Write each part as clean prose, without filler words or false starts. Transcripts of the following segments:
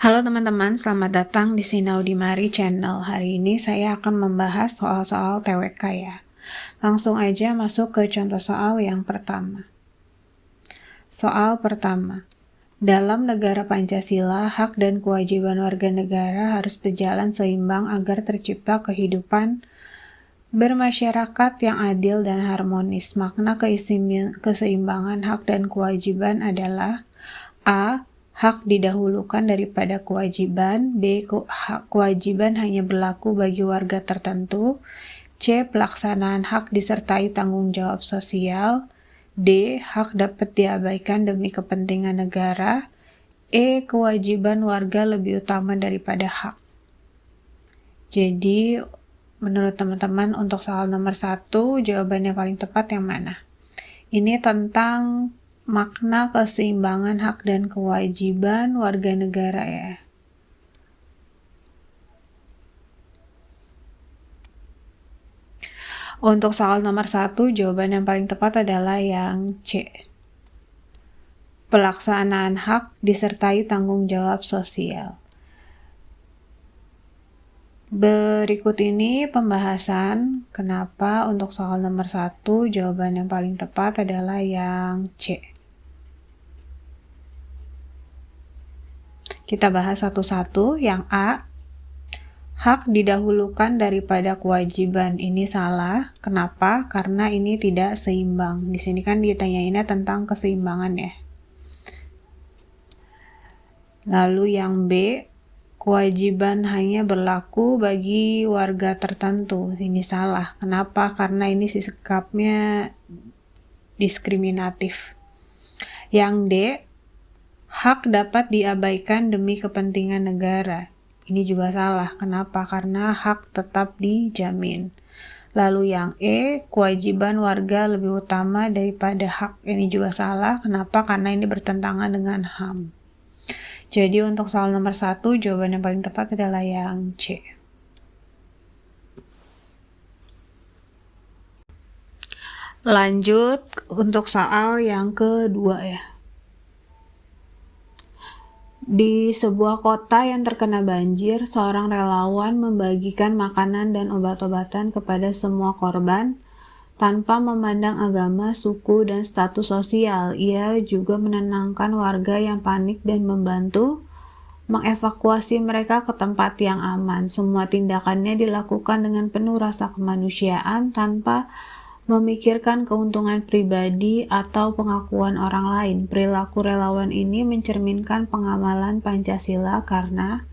Halo teman-teman, selamat datang di Sinau di Mari Channel. Hari ini saya akan membahas soal-soal TWK ya. Langsung aja masuk ke contoh soal yang pertama. Soal pertama. Dalam negara Pancasila, hak dan kewajiban warga negara harus berjalan seimbang agar tercipta kehidupan bermasyarakat yang adil dan harmonis. Makna keseimbangan hak dan kewajiban adalah A. Hak didahulukan daripada kewajiban. B. Kewajiban hanya berlaku bagi warga tertentu. C. Pelaksanaan hak disertai tanggung jawab sosial. D. Hak dapat diabaikan demi kepentingan negara. E. Kewajiban warga lebih utama daripada hak. Jadi, menurut teman-teman untuk soal nomor 1, jawabannya paling tepat yang mana? Ini tentang makna keseimbangan hak dan kewajiban warga negara ya. Untuk soal nomor 1, jawaban yang paling tepat adalah yang C. Pelaksanaan hak disertai tanggung jawab sosial. Berikut ini pembahasan kenapa untuk soal nomor 1, jawaban yang paling tepat adalah yang C. Kita bahas satu-satu. Yang A, hak didahulukan daripada kewajiban. Ini salah. Kenapa? Karena ini tidak seimbang. Di sini kan ditanyainnya tentang keseimbangan ya. Lalu yang B, kewajiban hanya berlaku bagi warga tertentu. Ini salah. Kenapa? Karena ini sikapnya diskriminatif. Yang D, hak dapat diabaikan demi kepentingan negara. Ini juga salah. Kenapa? Karena hak tetap dijamin. Lalu yang E, kewajiban warga lebih utama daripada hak. Ini juga salah. Kenapa? Karena ini bertentangan dengan HAM. Jadi untuk soal nomor 1, jawaban yang paling tepat adalah yang C. Lanjut untuk soal yang kedua ya. Di sebuah kota yang terkena banjir, seorang relawan membagikan makanan dan obat-obatan kepada semua korban tanpa memandang agama, suku, dan status sosial. Ia juga menenangkan warga yang panik dan membantu mengevakuasi mereka ke tempat yang aman. Semua tindakannya dilakukan dengan penuh rasa kemanusiaan tanpa memikirkan keuntungan pribadi atau pengakuan orang lain. Perilaku relawan ini mencerminkan pengamalan Pancasila karena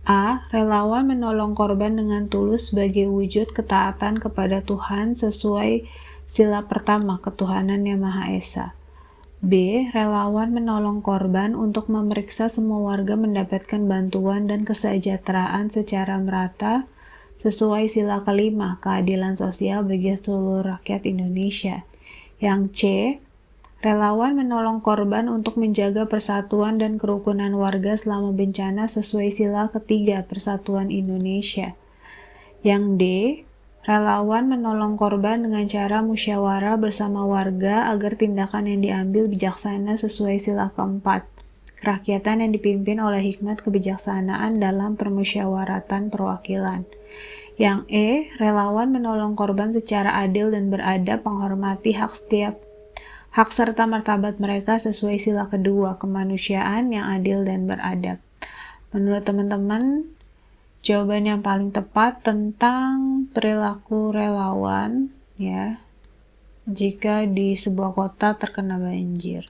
A. Relawan menolong korban dengan tulus sebagai wujud ketaatan kepada Tuhan sesuai sila pertama ketuhanan yang Maha Esa. B. Relawan menolong korban untuk memeriksa semua warga mendapatkan bantuan dan kesejahteraan secara merata sesuai sila kelima keadilan sosial bagi seluruh rakyat Indonesia. Yang C. Relawan menolong korban untuk menjaga persatuan dan kerukunan warga selama bencana sesuai sila ketiga Persatuan Indonesia. Yang D. Relawan menolong korban dengan cara musyawarah bersama warga agar tindakan yang diambil bijaksana sesuai sila keempat kerakyatan yang dipimpin oleh hikmat kebijaksanaan dalam permusyawaratan perwakilan. Yang E. Relawan menolong korban secara adil dan beradab, menghormati hak serta martabat mereka sesuai sila kedua kemanusiaan yang adil dan beradab. Menurut teman-teman, jawaban yang paling tepat tentang perilaku relawan ya jika di sebuah kota terkena banjir.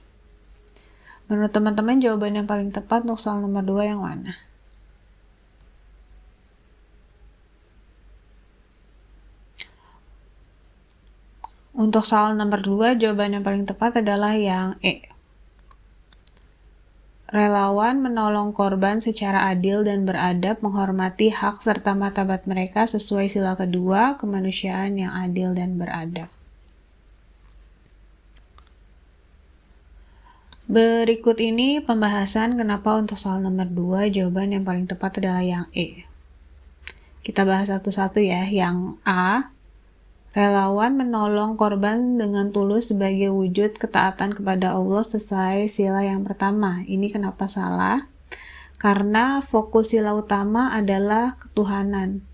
Menurut teman-teman, jawaban yang paling tepat untuk soal nomor 2 yang mana? Untuk soal nomor 2, jawaban yang paling tepat adalah yang E. Relawan menolong korban secara adil dan beradab, menghormati hak serta martabat mereka sesuai sila kedua kemanusiaan yang adil dan beradab. Berikut ini pembahasan kenapa untuk soal nomor 2 jawaban yang paling tepat adalah yang E. Kita bahas satu-satu ya. Yang A, relawan menolong korban dengan tulus sebagai wujud ketaatan kepada Allah sesuai sila yang pertama. Ini kenapa salah? karena fokus sila utama adalah ketuhanan,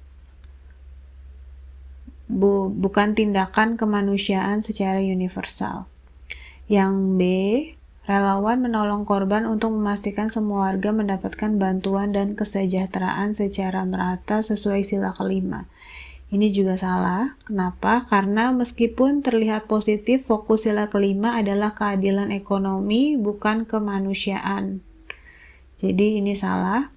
bukan tindakan kemanusiaan secara universal. Yang B, relawan menolong korban untuk memastikan semua warga mendapatkan bantuan dan kesejahteraan secara merata sesuai sila kelima. Ini juga salah. Kenapa? Karena meskipun terlihat positif, fokus sila kelima adalah keadilan ekonomi, bukan kemanusiaan. Jadi ini salah.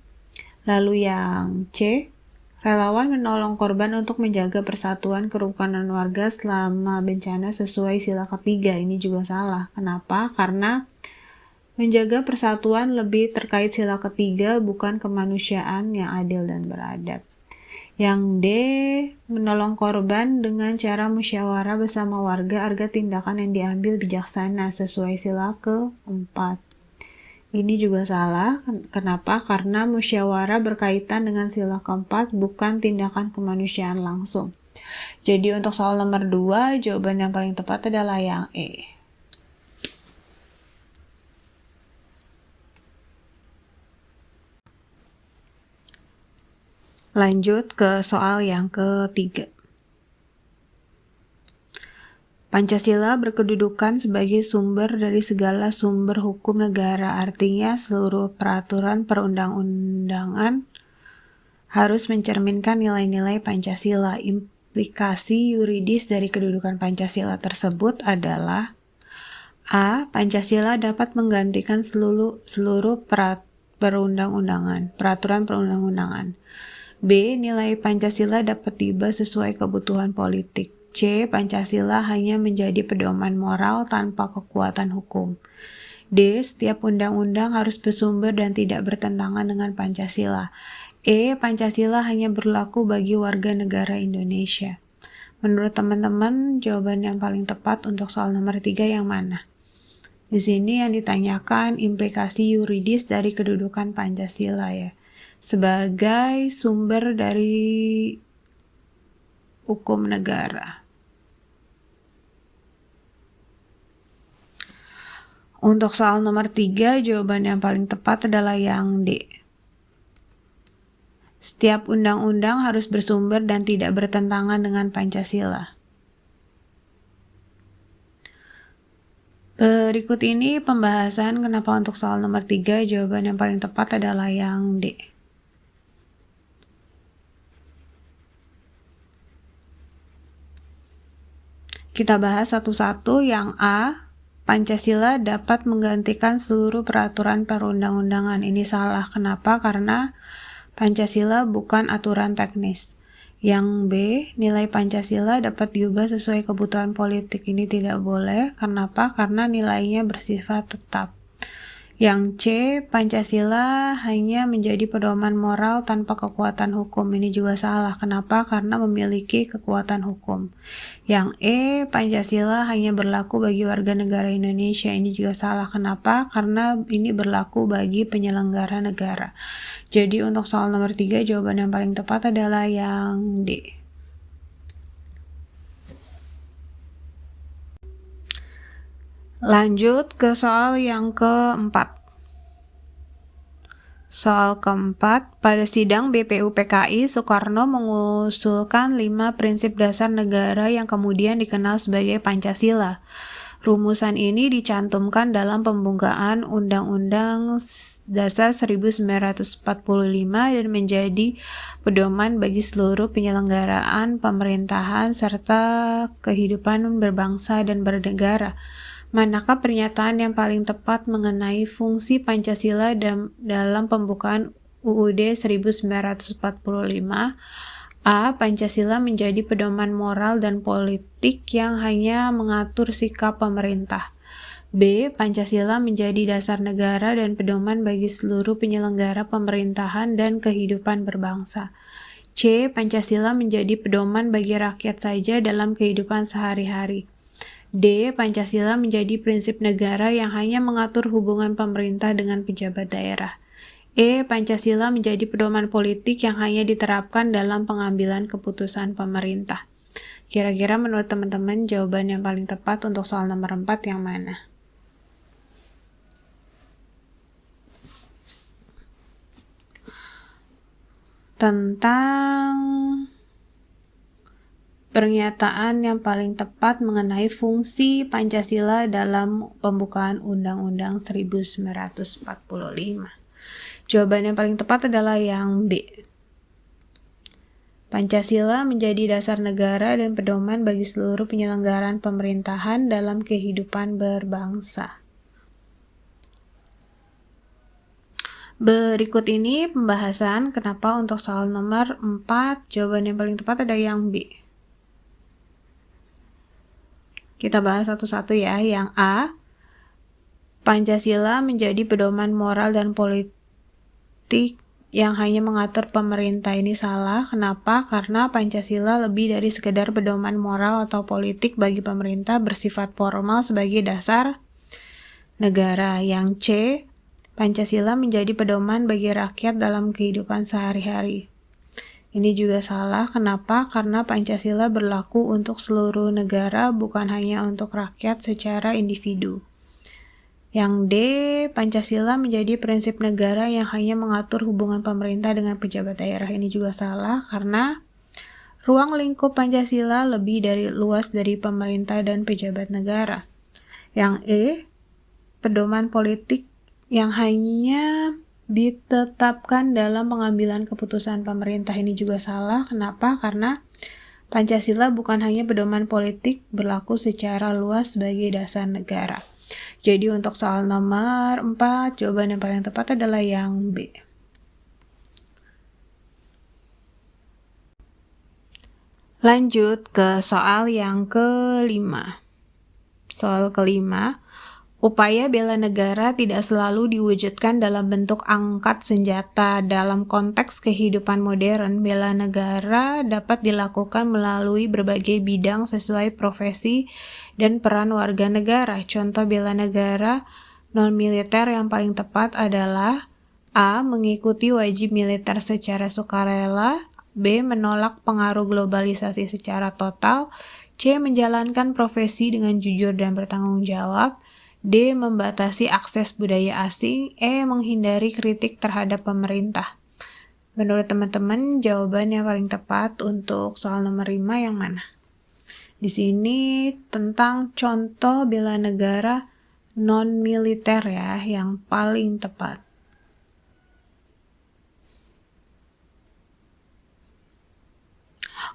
Lalu yang C, relawan menolong korban untuk menjaga persatuan kerukunan warga selama bencana sesuai sila ketiga. Ini juga salah. Kenapa? Karena menjaga persatuan lebih terkait sila ketiga, bukan kemanusiaan yang adil dan beradab. Yang D, menolong korban dengan cara musyawarah bersama warga agar tindakan yang diambil bijaksana sesuai sila keempat. Ini juga salah. Kenapa? Karena musyawarah berkaitan dengan sila keempat, bukan tindakan kemanusiaan langsung. Jadi untuk soal nomor 2, jawaban yang paling tepat adalah yang E. Lanjut ke soal yang ketiga. Pancasila berkedudukan sebagai sumber dari segala sumber hukum negara, artinya seluruh peraturan perundang-undangan harus mencerminkan nilai-nilai Pancasila. Implikasi yuridis dari kedudukan Pancasila tersebut adalah A. Pancasila dapat menggantikan seluruh peraturan perundang-undangan. B. Nilai Pancasila dapat diubah sesuai kebutuhan politik. C. Pancasila hanya menjadi pedoman moral tanpa kekuatan hukum. D. Setiap undang-undang harus bersumber dan tidak bertentangan dengan Pancasila. E. Pancasila hanya berlaku bagi warga negara Indonesia. Menurut teman-teman, jawaban yang paling tepat untuk soal nomor 3 yang mana? Di sini yang ditanyakan implikasi yuridis dari kedudukan Pancasila ya, sebagai sumber dari hukum negara. Untuk soal nomor 3, jawaban yang paling tepat adalah yang D. Setiap undang-undang harus bersumber dan tidak bertentangan dengan Pancasila. Berikut ini pembahasan kenapa untuk soal nomor 3, jawaban yang paling tepat adalah yang D. Kita bahas satu-satu. Yang A, Pancasila dapat menggantikan seluruh peraturan perundang-undangan. Ini salah. Kenapa? Karena Pancasila bukan aturan teknis. Yang B, nilai Pancasila dapat diubah sesuai kebutuhan politik. Ini tidak boleh. Kenapa? Karena nilainya bersifat tetap. Yang C, Pancasila hanya menjadi pedoman moral tanpa kekuatan hukum. Ini juga salah. Kenapa? Karena memiliki kekuatan hukum. Yang E, Pancasila hanya berlaku bagi warga negara Indonesia. Ini juga salah. Kenapa? Karena ini berlaku bagi penyelenggara negara. Jadi untuk soal nomor 3, jawaban yang paling tepat adalah yang D. Lanjut ke soal yang keempat. Soal keempat, pada sidang BPUPKI, Soekarno mengusulkan 5 prinsip dasar negara yang kemudian dikenal sebagai Pancasila. Rumusan ini dicantumkan dalam pembukaan Undang-Undang Dasar 1945 dan menjadi pedoman bagi seluruh penyelenggaraan pemerintahan serta kehidupan berbangsa dan bernegara. Manakah pernyataan yang paling tepat mengenai fungsi Pancasila dalam pembukaan UUD 1945? A. Pancasila menjadi pedoman moral dan politik yang hanya mengatur sikap pemerintah. B. Pancasila menjadi dasar negara dan pedoman bagi seluruh penyelenggara pemerintahan dan kehidupan berbangsa. C. Pancasila menjadi pedoman bagi rakyat saja dalam kehidupan sehari-hari. D. Pancasila menjadi prinsip negara yang hanya mengatur hubungan pemerintah dengan pejabat daerah. E. Pancasila menjadi pedoman politik yang hanya diterapkan dalam pengambilan keputusan pemerintah. Kira-kira menurut teman-teman jawaban yang paling tepat untuk soal nomor 4 yang mana? tentang pernyataan yang paling tepat mengenai fungsi Pancasila dalam pembukaan Undang-Undang 1945. Jawaban yang paling tepat adalah yang B. Pancasila menjadi dasar negara dan pedoman bagi seluruh penyelenggaraan pemerintahan dalam kehidupan berbangsa. Berikut ini pembahasan kenapa untuk soal nomor 4 jawaban yang paling tepat ada yang B. Kita bahas satu-satu ya. Yang A, Pancasila menjadi pedoman moral dan politik yang hanya mengatur pemerintah. Ini salah. Kenapa? Karena Pancasila lebih dari sekedar pedoman moral atau politik bagi pemerintah, bersifat formal sebagai dasar negara. Yang C, Pancasila menjadi pedoman bagi rakyat dalam kehidupan sehari-hari. Ini juga salah. Kenapa? Karena Pancasila berlaku untuk seluruh negara, bukan hanya untuk rakyat secara individu. Yang D, Pancasila menjadi prinsip negara yang hanya mengatur hubungan pemerintah dengan pejabat daerah. Ini juga salah, karena ruang lingkup Pancasila lebih luas dari pemerintah dan pejabat negara. Yang E, pedoman politik yang hanya ditetapkan dalam pengambilan keputusan pemerintah. Ini juga salah. Kenapa? Karena Pancasila bukan hanya pedoman politik, berlaku secara luas sebagai dasar negara. Jadi untuk soal nomor 4, jawaban yang paling tepat adalah yang B. Lanjut ke soal yang kelima. Soal kelima, upaya bela negara tidak selalu diwujudkan dalam bentuk angkat senjata. Dalam konteks kehidupan modern, bela negara dapat dilakukan melalui berbagai bidang sesuai profesi dan peran warga negara. Contoh bela negara non-militer yang paling tepat adalah A, mengikuti wajib militer secara sukarela, B, menolak pengaruh globalisasi secara total, C, menjalankan profesi dengan jujur dan bertanggung jawab, D, membatasi akses budaya asing, E, menghindari kritik terhadap pemerintah. Menurut teman-teman, jawaban yang paling tepat untuk soal nomor 5 yang mana? Di sini tentang contoh bela negara non-militer ya, yang paling tepat.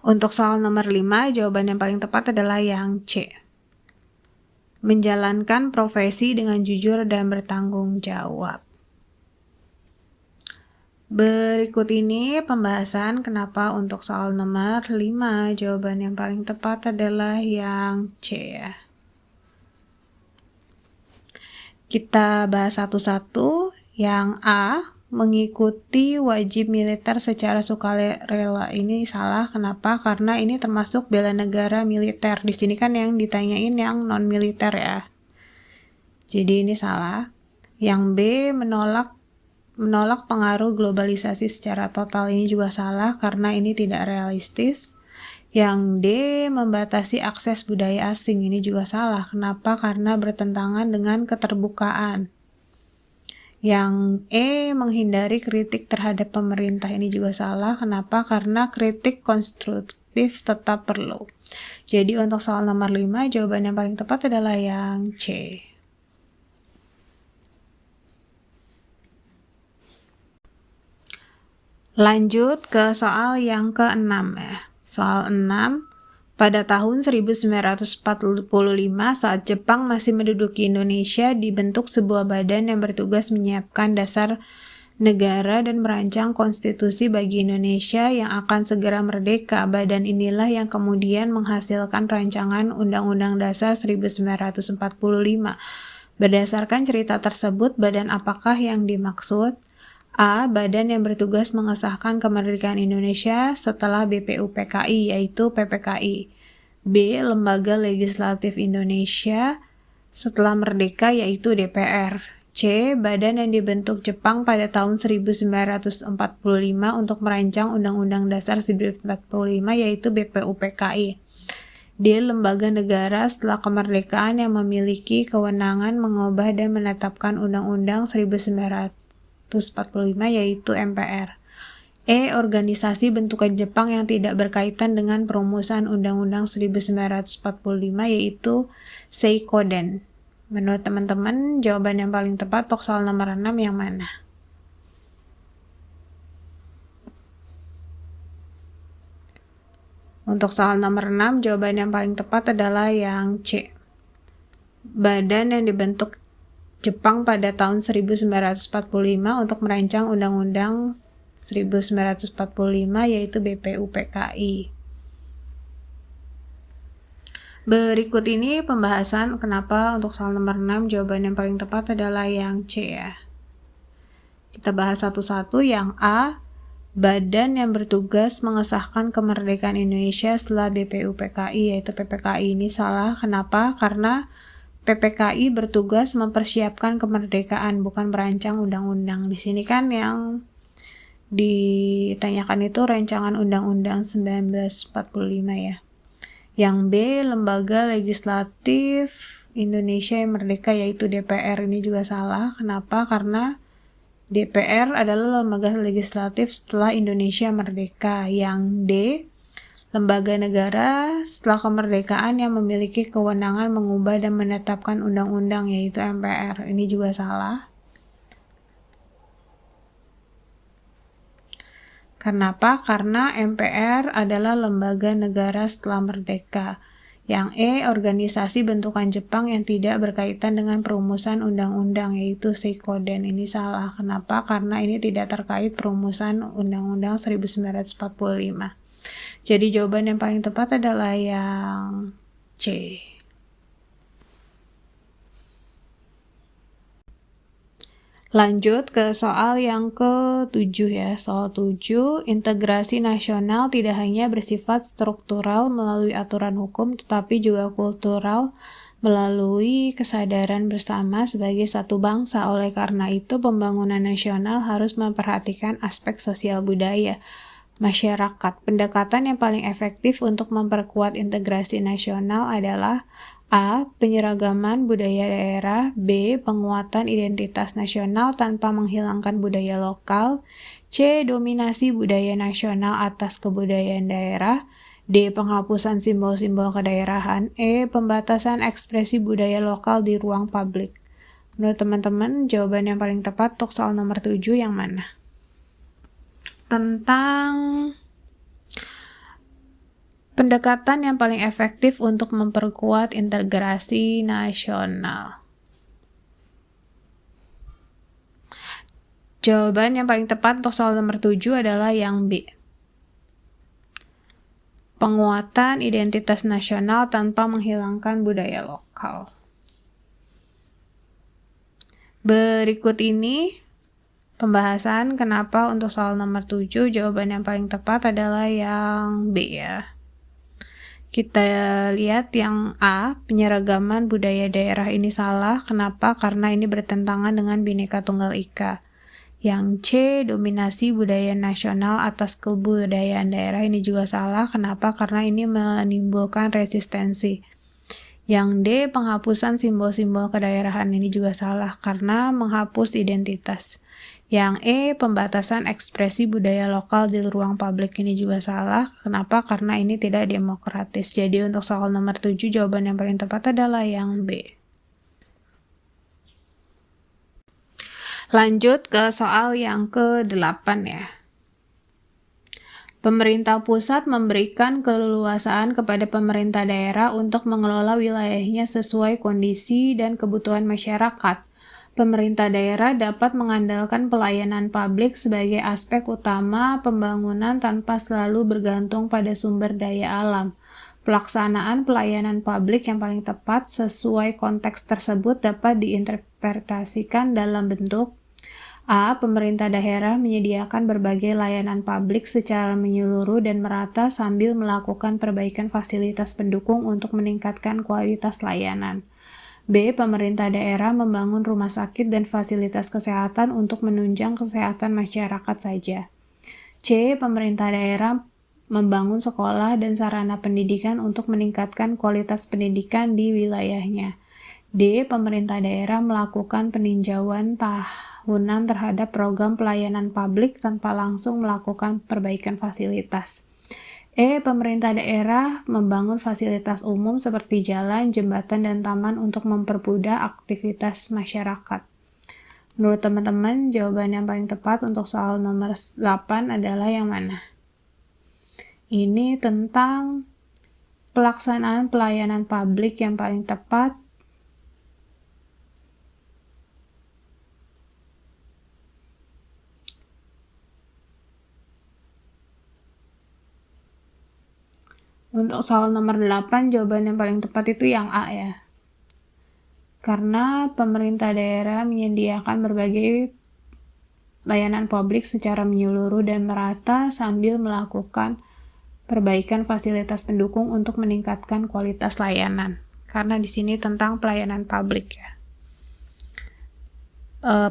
Untuk soal nomor 5, jawaban yang paling tepat adalah yang C. Menjalankan profesi dengan jujur dan bertanggung jawab. Berikut ini pembahasan kenapa untuk soal nomor 5 jawaban yang paling tepat adalah yang C ya. Kita bahas satu-satu. Yang A, mengikuti wajib militer secara sukarela. Ini salah. Kenapa? Karena ini termasuk bela negara militer. Di sini kan yang ditanyain yang non-militer ya. Jadi ini salah. Yang B, menolak pengaruh globalisasi secara total. Ini juga salah karena ini tidak realistis. Yang D, membatasi akses budaya asing. Ini juga salah. Kenapa? Karena bertentangan dengan keterbukaan. Yang E, menghindari kritik terhadap pemerintah. Ini juga salah. Kenapa? Karena kritik konstruktif tetap perlu. Jadi untuk soal nomor 5, jawaban yang paling tepat adalah yang C. Lanjut ke soal yang ke-6 ya. Soal 6, pada tahun 1945 saat Jepang masih menduduki Indonesia, dibentuk sebuah badan yang bertugas menyiapkan dasar negara dan merancang konstitusi bagi Indonesia yang akan segera merdeka. Badan inilah yang kemudian menghasilkan rancangan Undang-Undang Dasar 1945. Berdasarkan cerita tersebut, badan apakah yang dimaksud? A, badan yang bertugas mengesahkan kemerdekaan Indonesia setelah BPUPKI, yaitu PPKI. B, lembaga legislatif Indonesia setelah merdeka, yaitu DPR. C, badan yang dibentuk Jepang pada tahun 1945 untuk merancang Undang-Undang Dasar 1945, yaitu BPUPKI. D, lembaga negara setelah kemerdekaan yang memiliki kewenangan mengubah dan menetapkan Undang-Undang 1945, yaitu MPR. E. Organisasi bentukan Jepang yang tidak berkaitan dengan perumusan Undang-Undang 1945 yaitu Seikoden. Menurut teman-teman, jawaban yang paling tepat untuk soal nomor 6 yang mana? Untuk soal nomor 6, jawaban yang paling tepat adalah yang C. Badan yang dibentuk Jepang pada tahun 1945 untuk merancang Undang-Undang 1945 yaitu BPUPKI. Berikut ini pembahasan kenapa untuk soal nomor 6 jawaban yang paling tepat adalah yang C ya. Kita bahas satu-satu. Yang A, badan yang bertugas mengesahkan kemerdekaan Indonesia setelah BPUPKI yaitu PPKI ini salah. Kenapa? Karena PPKI bertugas mempersiapkan kemerdekaan, bukan merancang undang-undang. Di sini kan yang ditanyakan itu rancangan Undang-Undang 1945 ya. Yang B, lembaga legislatif Indonesia yang merdeka yaitu DPR ini juga salah. Kenapa? Karena DPR adalah lembaga legislatif setelah Indonesia merdeka. Yang D, lembaga negara setelah kemerdekaan yang memiliki kewenangan mengubah dan menetapkan undang-undang yaitu MPR. Ini juga salah. Kenapa? Karena MPR adalah lembaga negara setelah merdeka. Yang E, organisasi bentukan Jepang yang tidak berkaitan dengan perumusan undang-undang yaitu Seikoden. Ini salah. Kenapa? Karena ini tidak terkait perumusan Undang-Undang 1945. Jadi jawaban yang paling tepat adalah yang C. Lanjut ke soal yang ke-7 ya. Soal 7, integrasi nasional tidak hanya bersifat struktural melalui aturan hukum, tetapi juga kultural melalui kesadaran bersama sebagai satu bangsa. Oleh karena itu, pembangunan nasional harus memperhatikan aspek sosial budaya masyarakat. Pendekatan yang paling efektif untuk memperkuat integrasi nasional adalah A. Penyeragaman budaya daerah. B. Penguatan identitas nasional tanpa menghilangkan budaya lokal. C. Dominasi budaya nasional atas kebudayaan daerah. D. Penghapusan simbol-simbol kedaerahan. E. Pembatasan ekspresi budaya lokal di ruang publik. Menurut teman-teman, jawaban yang paling tepat untuk soal nomor 7 yang mana? Tentang pendekatan yang paling efektif untuk memperkuat integrasi nasional. Jawaban yang paling tepat untuk soal nomor 7 adalah yang B. Penguatan identitas nasional tanpa menghilangkan budaya lokal. Berikut ini pembahasan kenapa untuk soal nomor 7 jawaban yang paling tepat adalah yang B ya. Kita lihat yang A, penyeragaman budaya daerah ini salah. Kenapa? Karena ini bertentangan dengan Bhinneka Tunggal Ika. Yang C, dominasi budaya nasional atas kebudayaan daerah ini juga salah. Kenapa? Karena ini menimbulkan resistensi. Yang D, penghapusan simbol-simbol kedaerahan ini juga salah karena menghapus identitas. Yang E, pembatasan ekspresi budaya lokal di ruang publik ini juga salah. Kenapa? Karena ini tidak demokratis. Jadi untuk soal nomor 7 jawaban yang paling tepat adalah yang B. Lanjut ke soal yang ke-8 ya. Pemerintah pusat memberikan keleluasaan kepada pemerintah daerah untuk mengelola wilayahnya sesuai kondisi dan kebutuhan masyarakat. Pemerintah daerah dapat mengandalkan pelayanan publik sebagai aspek utama pembangunan tanpa selalu bergantung pada sumber daya alam. Pelaksanaan pelayanan publik yang paling tepat sesuai konteks tersebut dapat diinterpretasikan dalam bentuk A. Pemerintah daerah menyediakan berbagai layanan publik secara menyeluruh dan merata sambil melakukan perbaikan fasilitas pendukung untuk meningkatkan kualitas layanan. B. Pemerintah daerah membangun rumah sakit dan fasilitas kesehatan untuk menunjang kesehatan masyarakat saja. C. Pemerintah daerah membangun sekolah dan sarana pendidikan untuk meningkatkan kualitas pendidikan di wilayahnya. D. Pemerintah daerah melakukan peninjauan tahunan terhadap program pelayanan publik tanpa langsung melakukan perbaikan fasilitas. Pemerintah daerah membangun fasilitas umum seperti jalan, jembatan, dan taman untuk mempermudah aktivitas masyarakat. Menurut teman-teman, jawaban yang paling tepat untuk soal nomor 8 adalah yang mana? Ini tentang pelaksanaan pelayanan publik yang paling tepat. Untuk soal nomor 8, jawaban yang paling tepat itu yang A ya. Karena pemerintah daerah menyediakan berbagai layanan publik secara menyeluruh dan merata sambil melakukan perbaikan fasilitas pendukung untuk meningkatkan kualitas layanan. Karena di sini tentang pelayanan publik ya.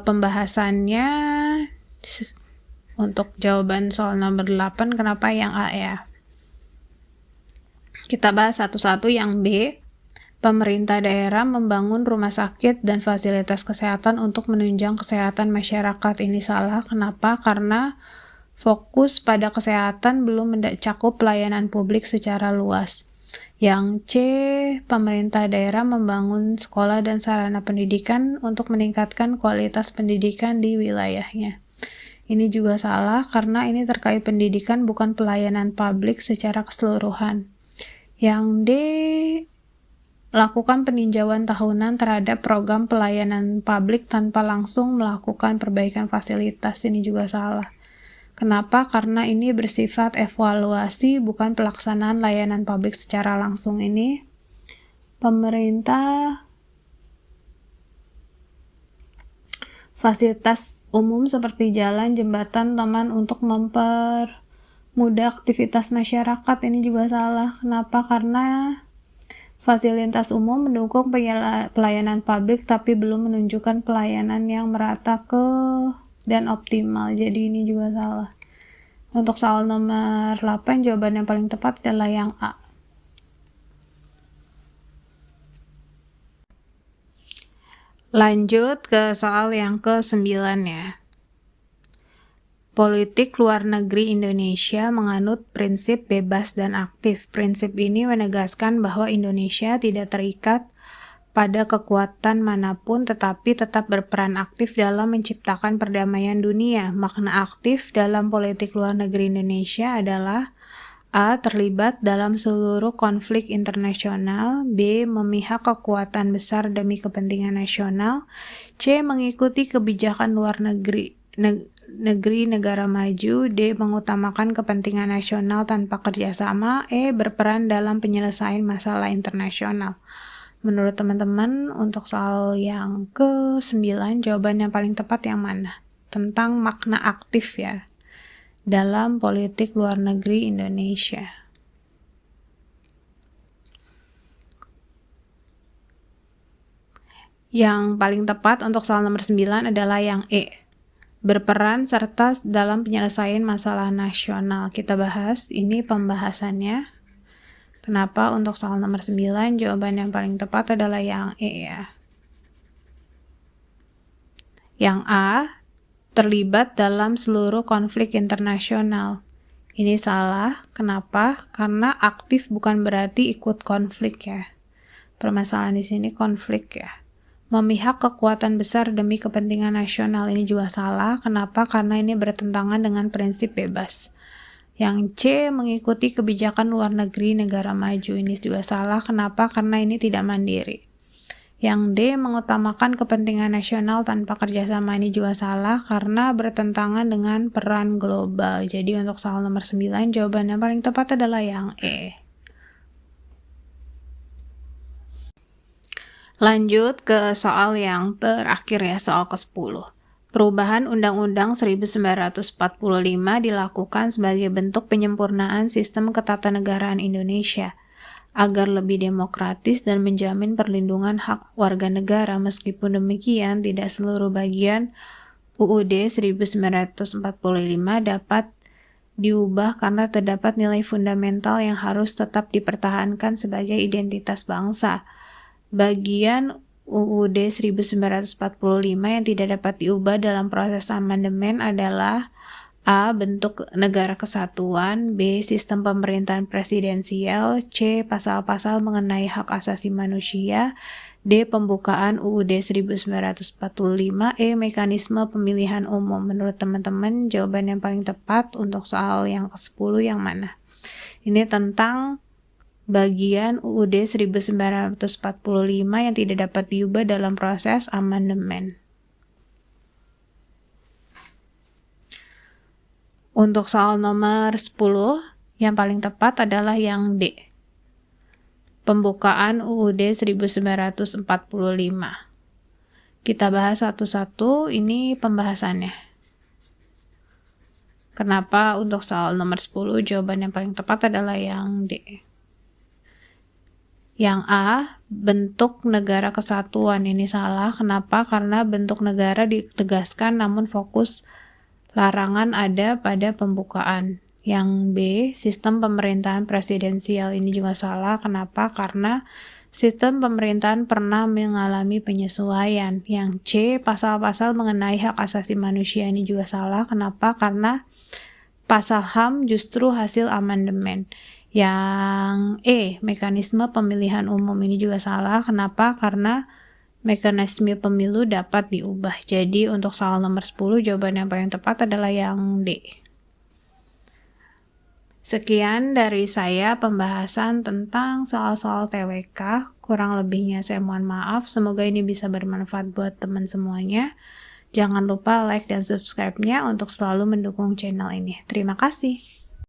Pembahasannya untuk jawaban soal nomor 8 kenapa yang A ya. Kita bahas satu-satu. Yang B, pemerintah daerah membangun rumah sakit dan fasilitas kesehatan untuk menunjang kesehatan masyarakat. Ini salah. Kenapa? Karena fokus pada kesehatan belum mencakup pelayanan publik secara luas. Yang C, pemerintah daerah membangun sekolah dan sarana pendidikan untuk meningkatkan kualitas pendidikan di wilayahnya. Ini juga salah karena ini terkait pendidikan bukan pelayanan publik secara keseluruhan. Yang D, lakukan peninjauan tahunan terhadap program pelayanan publik tanpa langsung melakukan perbaikan fasilitas. Ini juga salah. Kenapa? Karena ini bersifat evaluasi, bukan pelaksanaan layanan publik secara langsung. Ini pemerintah fasilitas umum seperti jalan, jembatan, taman untuk mempermudah aktivitas masyarakat. Ini juga salah. Kenapa? Karena fasilitas umum mendukung pelayanan publik tapi belum menunjukkan pelayanan yang merata dan optimal. Jadi ini juga salah. Untuk soal nomor 8, jawaban yang paling tepat adalah yang A. Lanjut ke soal yang ke-9 ya. Politik luar negeri Indonesia menganut prinsip bebas dan aktif. Prinsip ini menegaskan bahwa Indonesia tidak terikat pada kekuatan manapun tetapi tetap berperan aktif dalam menciptakan perdamaian dunia. Makna aktif dalam politik luar negeri Indonesia adalah A. Terlibat dalam seluruh konflik internasional. B. Memihak kekuatan besar demi kepentingan nasional. C. Mengikuti kebijakan luar negeri negara maju. D. Mengutamakan kepentingan nasional tanpa kerjasama. E. Berperan dalam penyelesaian masalah internasional. Menurut teman-teman, untuk soal yang ke-9, jawaban yang paling tepat yang mana? Tentang makna aktif ya, dalam politik luar negeri Indonesia. Yang paling tepat untuk soal nomor 9 adalah yang E. Berperan serta dalam penyelesaian masalah nasional. Kita bahas, ini pembahasannya. Kenapa untuk soal nomor 9 jawaban yang paling tepat adalah yang E ya. Yang A, terlibat dalam seluruh konflik internasional. Ini salah. Kenapa? Karena aktif bukan berarti ikut konflik ya. Permasalahan di sini konflik ya. Memihak kekuatan besar demi kepentingan nasional. Ini juga salah. Kenapa? Karena ini bertentangan dengan prinsip bebas. Yang C, mengikuti kebijakan luar negeri negara maju. Ini juga salah. Kenapa? Karena ini tidak mandiri. Yang D, mengutamakan kepentingan nasional tanpa kerjasama. Ini juga salah karena bertentangan dengan peran global. Jadi untuk soal nomor 9, jawaban yang paling tepat adalah yang E. Lanjut ke soal yang terakhir ya, soal ke-10. Perubahan Undang-Undang 1945 dilakukan sebagai bentuk penyempurnaan sistem ketatanegaraan Indonesia agar lebih demokratis dan menjamin perlindungan hak warga negara. Meskipun demikian, tidak seluruh bagian UUD 1945 dapat diubah karena terdapat nilai fundamental yang harus tetap dipertahankan sebagai identitas bangsa. Bagian UUD 1945 yang tidak dapat diubah dalam proses amandemen adalah A. Bentuk negara kesatuan, B. Sistem pemerintahan presidensial, C. Pasal-pasal mengenai hak asasi manusia, D. Pembukaan UUD 1945, E. Mekanisme pemilihan umum. Menurut teman-teman, jawaban yang paling tepat untuk soal yang ke-10 yang mana? Ini tentang bagian UUD 1945 yang tidak dapat diubah dalam proses amandemen. Untuk soal nomor 10, yang paling tepat adalah yang D. Pembukaan UUD 1945. Kita bahas satu-satu, ini pembahasannya. Kenapa untuk soal nomor 10 jawaban yang paling tepat adalah yang D. Yang A, bentuk negara kesatuan, ini salah. Kenapa? Karena bentuk negara ditegaskan namun fokus larangan ada pada pembukaan. Yang B, sistem pemerintahan presidensial, ini juga salah. Kenapa? Karena sistem pemerintahan pernah mengalami penyesuaian. Yang C, pasal-pasal mengenai hak asasi manusia, ini juga salah. Kenapa? Karena pasal HAM justru hasil amandemen. Yang E, mekanisme pemilihan umum, ini juga salah. Kenapa? Karena mekanisme pemilu dapat diubah. Jadi untuk soal nomor 10 jawaban yang paling tepat adalah yang D. Sekian dari saya pembahasan tentang soal-soal TWK. Kurang lebihnya saya mohon maaf. Semoga ini bisa bermanfaat buat teman semuanya. Jangan lupa like dan subscribe-nya untuk selalu mendukung channel ini. Terima kasih.